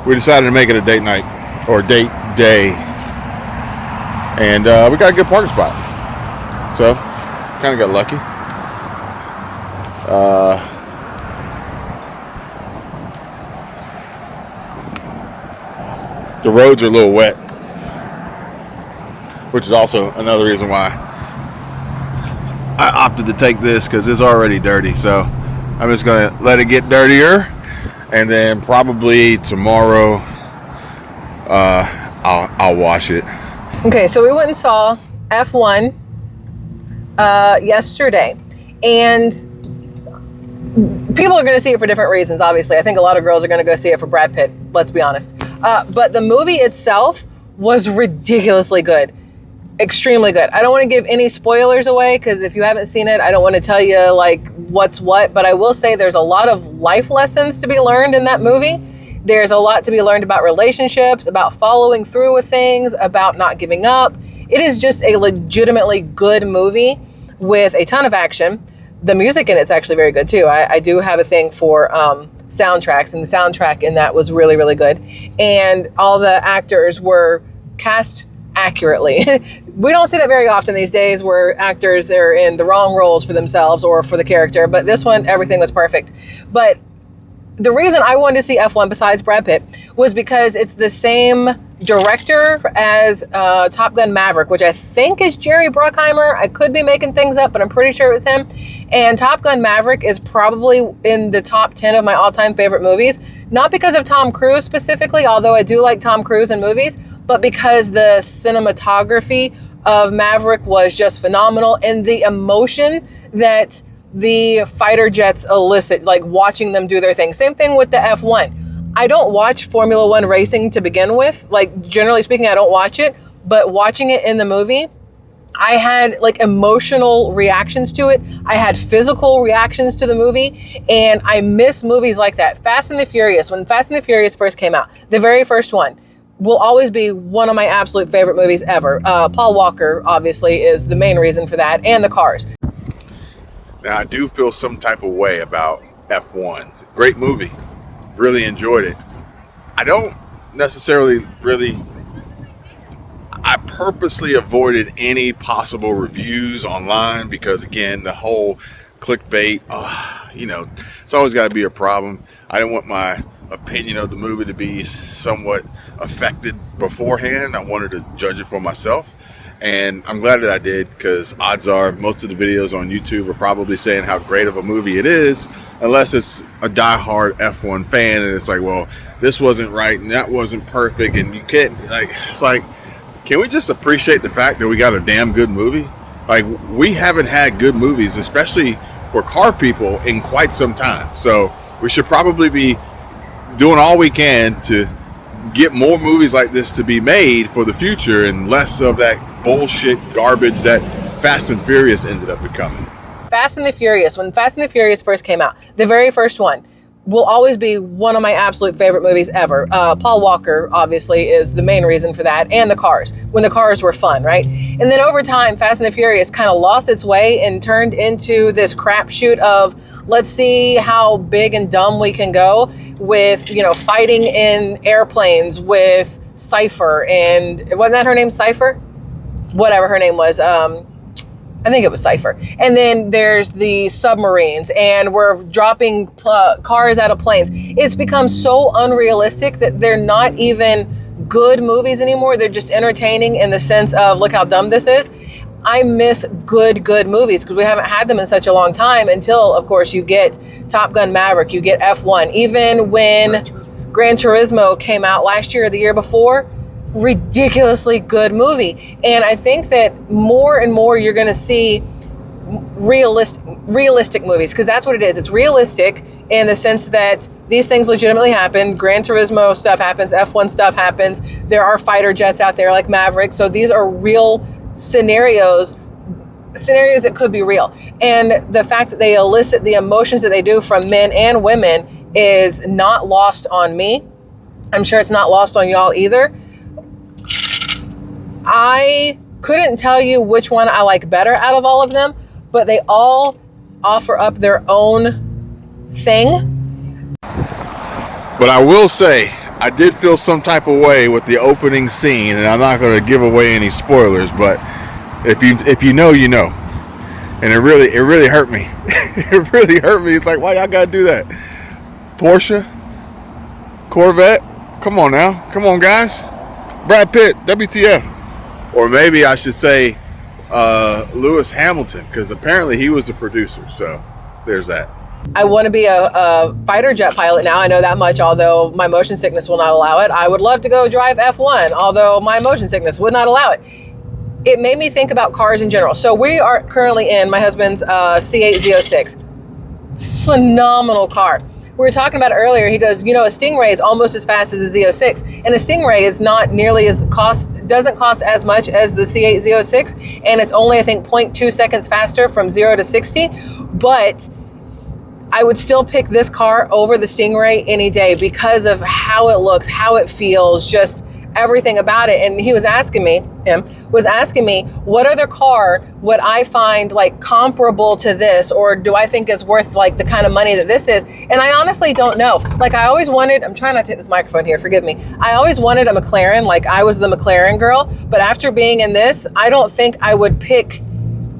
we decided to make it a date night or date day, and we got a good parking spot, so kind of got lucky. The roads are a little wet, which is also another reason why I opted to take this, because it's already dirty. So I'm just gonna let it get dirtier, and then probably tomorrow I'll wash it. Okay, so we went and saw F1 yesterday, and people are going to see it for different reasons, obviously. I think a lot of girls are going to go see it for Brad Pitt, let's be honest. But the movie itself was ridiculously good. Extremely good. I don't want to give any spoilers away, because if you haven't seen it, I don't want to tell you like what's what, but I will say there's a lot of life lessons to be learned in that movie. There's a lot to be learned about relationships, about following through with things, about not giving up. It is just a legitimately good movie with a ton of action. The music in it's actually very good too. I do have a thing for soundtracks, and the soundtrack in that was really, really good. And all the actors were cast accurately. We don't see that very often these days, where actors are in the wrong roles for themselves or for the character. But this one, everything was perfect. But the reason I wanted to see F1 besides Brad Pitt was because it's the same director as Top Gun Maverick, which I think is Jerry Bruckheimer. I could be making things up, but I'm pretty sure it was him. And Top Gun Maverick is probably in the top 10 of my all-time favorite movies. Not because of Tom Cruise specifically, although I do like Tom Cruise in movies, but because the cinematography of Maverick was just phenomenal, and the emotion that the fighter jets elicit, like watching them do their thing. Same thing with the F1. I don't watch Formula One racing to begin with. Like, generally speaking, I don't watch it, but watching it in the movie, I had like emotional reactions to it. I had physical reactions to the movie, and I miss movies like that. Fast and the Furious, when Fast and the Furious first came out, the very first one, will always be one of my absolute favorite movies ever. Paul Walker, obviously, is the main reason for that, and the cars. Now, I do feel some type of way about F1. Great movie. Really enjoyed it. I don't necessarily I purposely avoided any possible reviews online, because, again, the whole clickbait, it's always got to be a problem. I didn't want my opinion of the movie to be somewhat affected beforehand. I wanted to judge it for myself. And I'm glad that I did, because odds are most of the videos on YouTube are probably saying how great of a movie it is, unless it's a diehard F1 fan and it's like, well, this wasn't right and that wasn't perfect, and you can't, like, it's like, can we just appreciate the fact that we got a damn good movie? Like, we haven't had good movies, especially for car people, in quite some time. So we should probably be doing all we can to get more movies like this to be made for the future, and less of that bullshit garbage that Fast and Furious ended up becoming. Fast and the Furious, when Fast and the Furious first came out, the very first one, will always be one of my absolute favorite movies ever. Paul Walker, obviously, is the main reason for that, and the cars, when the cars were fun, right? And then over time, Fast and the Furious kind of lost its way and turned into this crapshoot of, let's see how big and dumb we can go with, fighting in airplanes with Cypher, and wasn't that her name, Cypher? Whatever her name was, I think it was Cypher. And then there's the submarines, and we're dropping cars out of planes. It's become so unrealistic that they're not even good movies anymore. They're just entertaining in the sense of, look how dumb this is. I miss good movies, because we haven't had them in such a long time, until, of course, you get Top Gun Maverick, you get F1. Even when Gran Turismo came out last year or the year before, ridiculously good movie. And I think that more and more you're going to see realistic movies, because that's what it is. It's realistic in the sense that these things legitimately happen. Gran Turismo stuff happens, F1 stuff happens. There are fighter jets out there like Maverick. So these are real scenarios that could be real. And the fact that they elicit the emotions that they do from men and women is not lost on me. I'm sure it's not lost on y'all either. I couldn't tell you which one I like better out of all of them, but they all offer up their own thing. But I will say, I did feel some type of way with the opening scene, and I'm not going to give away any spoilers, but if you know, you know. And it really hurt me. It really hurt me. It's like, why y'all gotta do that? Porsche, Corvette, come on now, come on guys. Brad Pitt, WTF? Or maybe I should say Lewis Hamilton, because apparently he was the producer. So there's that. I want to be a fighter jet pilot now. I know that much, although my motion sickness will not allow it. I would love to go drive F1, although my motion sickness would not allow it. It made me think about cars in general. So we are currently in my husband's C8 Z06. Phenomenal car. We were talking about it earlier. He goes, you know, a Stingray is almost as fast as a Z06. And a Stingray is not nearly as doesn't cost as much as the C8 Z06. And it's only, I think, 0.2 seconds faster from 0 to 60. But I would still pick this car over the Stingray any day because of how it looks, how it feels, just everything about it. And he was asking me, what other car would I find like comparable to this, or do I think is worth like the kind of money that this is? And I honestly don't know. Like I always wanted, I'm trying not to take this microphone here, forgive me. I always wanted a McLaren, like I was the McLaren girl, but after being in this, I don't think I would pick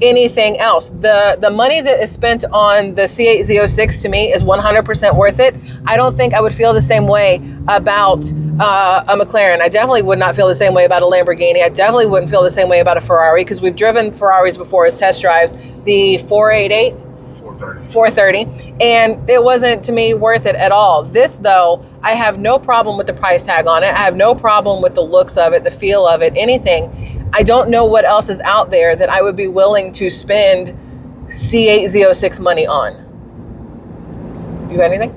anything else. The money that is spent on the C8 Z06 to me is 100% worth it. I don't think I would feel the same way about a McLaren. I definitely would not feel the same way about a Lamborghini. I definitely wouldn't feel the same way about a Ferrari, because we've driven Ferraris before as test drives, the 430, and it wasn't to me worth it at all. This though, I have no problem with the price tag on it. I have no problem with the looks of it, the feel of it, anything. I don't know what else is out there that I would be willing to spend C8 Z06 money on. You got anything?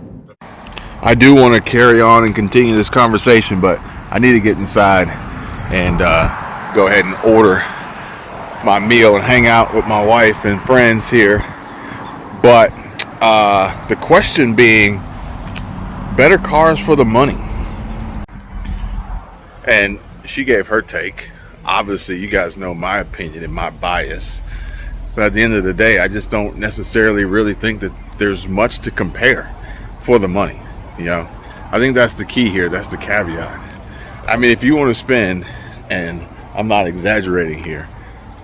I do want to carry on and continue this conversation, but I need to get inside and go ahead and order my meal and hang out with my wife and friends here. But the question being, better cars for the money. And she gave her take. Obviously, you guys know my opinion and my bias. But at the end of the day, I just don't necessarily really think that there's much to compare for the money. You know, I think that's the key here. That's the caveat. I mean, if you want to spend, and I'm not exaggerating here,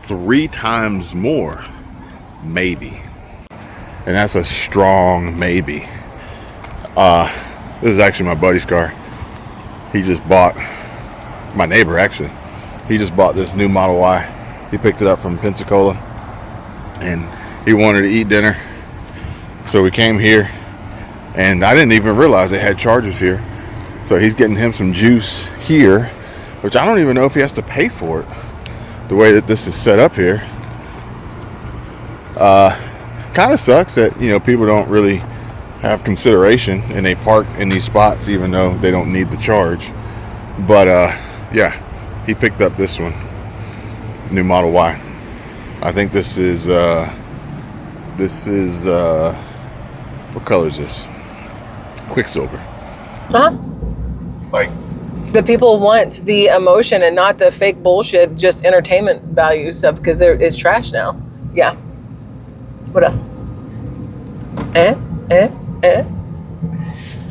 3 times more, maybe. And that's a strong maybe. This is actually my buddy's car. He just bought, my neighbor actually, he just bought this new Model Y. He picked it up from Pensacola and he wanted to eat dinner. So we came here, and I didn't even realize they had chargers here. So he's getting him some juice here, which I don't even know if he has to pay for it, the way that this is set up here. Kind of sucks that, you know, people don't really have consideration and they park in these spots even though they don't need the charge. But yeah, he picked up this one, new Model Y. I think this is what color is this? Quicksilver. Huh? Like, the people want the emotion and not the fake bullshit, just entertainment value stuff, because it's trash now. Yeah. What else? If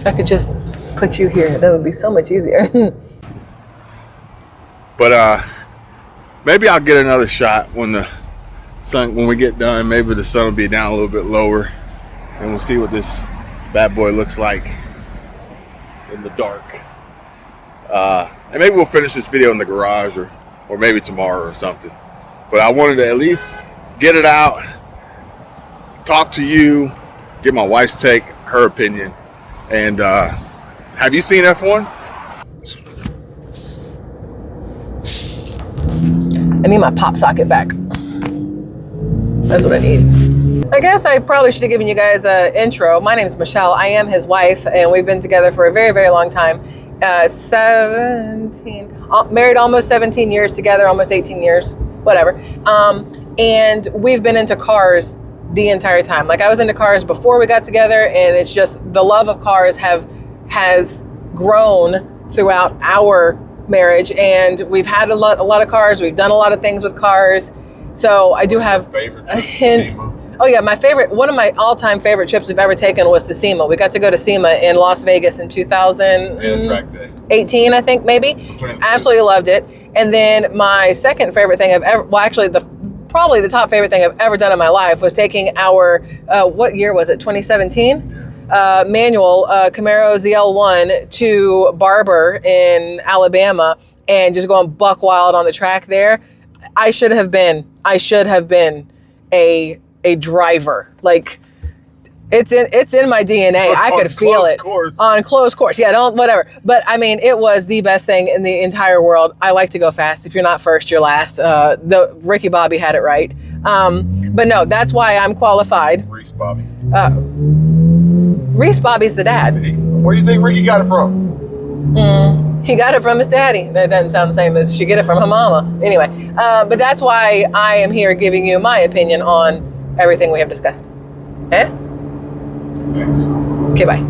I could just put you here, that would be so much easier. but maybe I'll get another shot when we get done. Maybe the sun will be down a little bit lower, and we'll see what this bad boy looks like in the dark. And maybe we'll finish this video in the garage, or maybe tomorrow or something. But I wanted to at least get it out, talk to you, get my wife's take, her opinion. And have you seen F1? I need my pop socket back. That's what I need. I guess I probably should have given you guys an intro. My name is Michelle. I am his wife, and we've been together for a very, very long time. 17, married almost 17 years, together almost 18 years, whatever. And we've been into cars the entire time. Like, I was into cars before we got together, and it's just the love of cars has grown throughout our marriage, and we've had a lot of cars. We've done a lot of things with cars. So I do have a hint. Oh yeah, one of my all-time favorite trips we've ever taken was to SEMA. We got to go to SEMA in Las Vegas in 2018, I think, maybe. Absolutely loved it. And then my second favorite thing I've ever, well, actually probably the top favorite thing I've ever done in my life was taking our, what year was it, 2017? Manual Camaro ZL1 to Barber in Alabama and just going buck wild on the track there. I should have been a driver. Like it's in my DNA. I could feel it on closed course. Yeah, whatever. But I mean, it was the best thing in the entire world. I like to go fast. If you're not first, you're last. The Ricky Bobby had it right. But no, that's why I'm qualified. Reese Bobby. Reese Bobby's the dad. Where do you think Ricky got it from? He got it from his daddy. That doesn't sound the same as she get it from her mama. Anyway, but that's why I am here giving you my opinion on everything we have discussed. Eh? Thanks. Okay, bye.